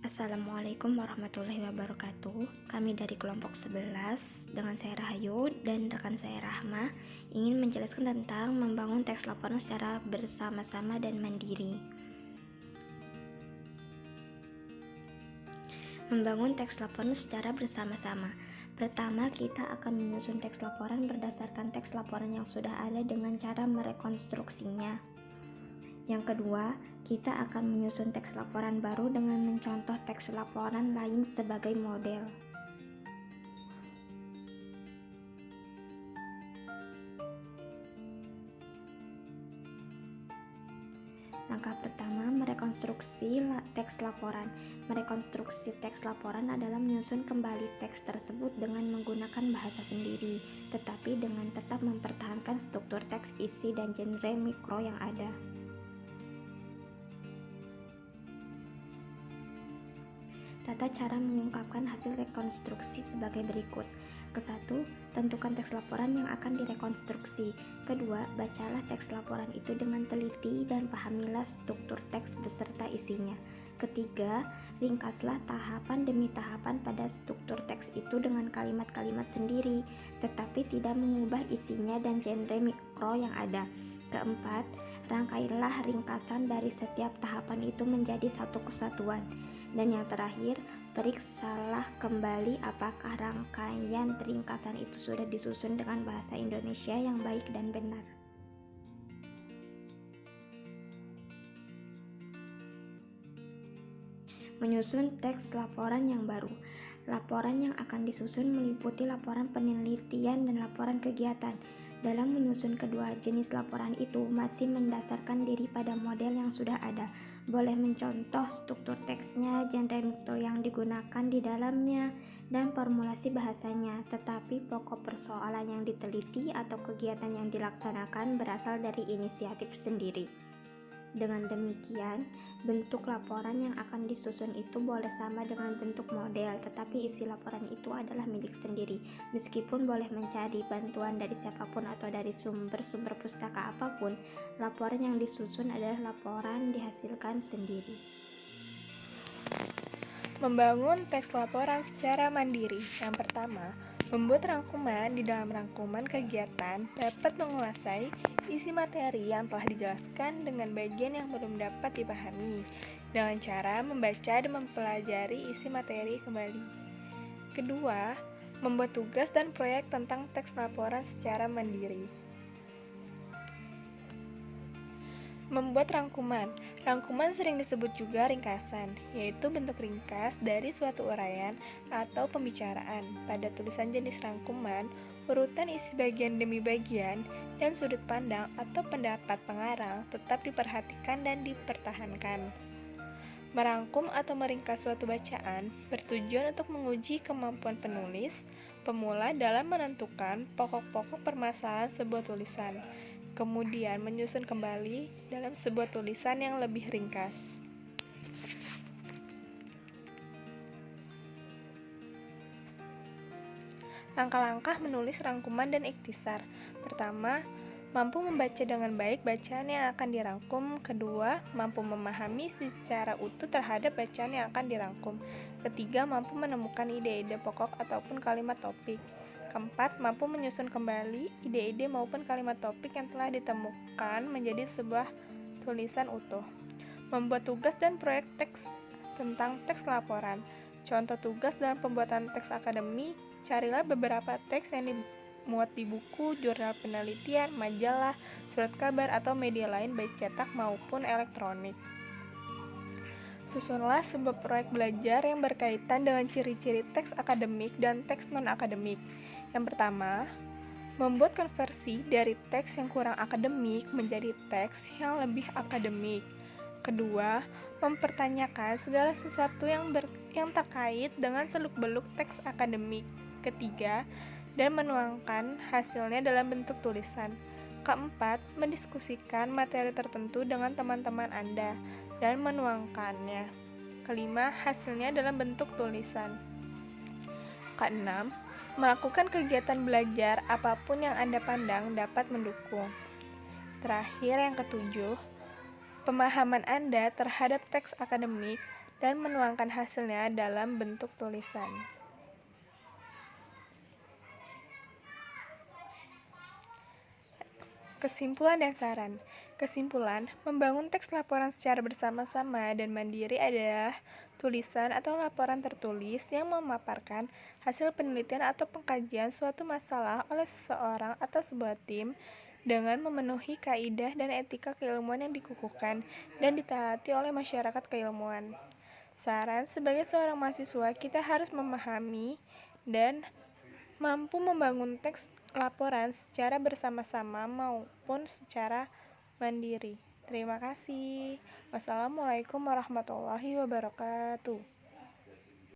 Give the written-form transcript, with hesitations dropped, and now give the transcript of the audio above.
Assalamualaikum warahmatullahi wabarakatuh. Kami dari kelompok 11 dengan saya Rahayu dan rekan saya Rahma ingin menjelaskan tentang membangun teks laporan secara bersama-sama dan mandiri. Membangun teks laporan secara bersama-sama. Pertama, kita akan menyusun teks laporan berdasarkan teks laporan yang sudah ada dengan cara merekonstruksinya. Yang kedua, kita akan menyusun teks laporan baru dengan mencontoh teks laporan lain sebagai model. Langkah pertama, merekonstruksi teks laporan. Merekonstruksi teks laporan adalah menyusun kembali teks tersebut dengan menggunakan bahasa sendiri, tetapi dengan tetap mempertahankan struktur teks, isi, dan genre mikro yang ada. Tata cara mengungkapkan hasil rekonstruksi sebagai berikut. Ke-1, tentukan teks laporan yang akan direkonstruksi. Kedua, bacalah teks laporan itu dengan teliti dan pahamilah struktur teks beserta isinya. Ketiga, ringkaslah tahapan demi tahapan pada struktur teks itu dengan kalimat-kalimat sendiri, tetapi tidak mengubah isinya dan genre mikro yang ada. Keempat, rangkailah ringkasan dari setiap tahapan itu menjadi satu kesatuan. Dan yang terakhir, periksalah kembali apakah rangkaian ringkasan itu sudah disusun dengan bahasa Indonesia yang baik dan benar. Menyusun teks laporan yang baru. Laporan yang akan disusun meliputi laporan penelitian dan laporan kegiatan. Dalam menyusun kedua jenis laporan itu masih mendasarkan diri pada model yang sudah ada. Boleh mencontoh struktur teksnya, genre mikro yang digunakan di dalamnya, dan formulasi bahasanya, tetapi pokok persoalan yang diteliti atau kegiatan yang dilaksanakan berasal dari inisiatif sendiri. Dengan demikian, bentuk laporan yang akan disusun itu boleh sama dengan bentuk model, tetapi isi laporan itu adalah milik sendiri, meskipun boleh mencari bantuan dari siapapun atau dari sumber-sumber pustaka apapun. Laporan yang disusun adalah laporan dihasilkan sendiri. Membangun teks laporan secara mandiri. Yang pertama, membuat rangkuman. Di dalam rangkuman kegiatan dapat menguasai isi materi yang telah dijelaskan dengan bagian yang belum dapat dipahami, dengan cara membaca dan mempelajari isi materi kembali. Kedua, membuat tugas dan proyek tentang teks laporan secara mandiri. Membuat rangkuman. Rangkuman sering disebut juga ringkasan, yaitu bentuk ringkas dari suatu uraian atau pembicaraan. Pada tulisan jenis rangkuman, urutan isi bagian demi bagian dan sudut pandang atau pendapat pengarang tetap diperhatikan dan dipertahankan. Merangkum atau meringkas suatu bacaan bertujuan untuk menguji kemampuan penulis pemula dalam menentukan pokok-pokok permasalahan sebuah tulisan, kemudian menyusun kembali dalam sebuah tulisan yang lebih ringkas. Langkah-langkah menulis rangkuman dan ikhtisar. Pertama, mampu membaca dengan baik bacaan yang akan dirangkum. Kedua, mampu memahami secara utuh terhadap bacaan yang akan dirangkum. Ketiga, mampu menemukan ide-ide pokok ataupun kalimat topik. Keempat, mampu menyusun kembali ide-ide maupun kalimat topik yang telah ditemukan menjadi sebuah tulisan utuh. Membuat tugas dan proyek teks tentang teks laporan. Contoh tugas dalam pembuatan teks akademik, carilah beberapa teks yang dimuat di buku, jurnal penelitian, majalah, surat kabar, atau media lain baik cetak maupun elektronik. Susunlah sebuah proyek belajar yang berkaitan dengan ciri-ciri teks akademik dan teks non-akademik. Yang pertama, membuat konversi dari teks yang kurang akademik menjadi teks yang lebih akademik. Kedua, mempertanyakan segala sesuatu yang terkait dengan seluk-beluk teks akademik. Ketiga, dan menuangkan hasilnya dalam bentuk tulisan. Keempat, mendiskusikan materi tertentu dengan teman-teman Anda dan menuangkannya. Kelima, hasilnya dalam bentuk tulisan. Keenam, melakukan kegiatan belajar apapun yang Anda pandang dapat mendukung. Terakhir, yang ketujuh, pemahaman Anda terhadap teks akademik dan menuangkan hasilnya dalam bentuk tulisan. Kesimpulan dan saran. Kesimpulan, membangun teks laporan secara bersama-sama dan mandiri adalah tulisan atau laporan tertulis yang memaparkan hasil penelitian atau pengkajian suatu masalah oleh seseorang atau sebuah tim dengan memenuhi kaidah dan etika keilmuan yang dikukuhkan dan ditaati oleh masyarakat keilmuan. Saran, sebagai seorang mahasiswa, kita harus memahami dan mampu membangun teks laporan secara bersama-sama maupun secara mandiri. Terima kasih. Wassalamualaikum warahmatullahi wabarakatuh.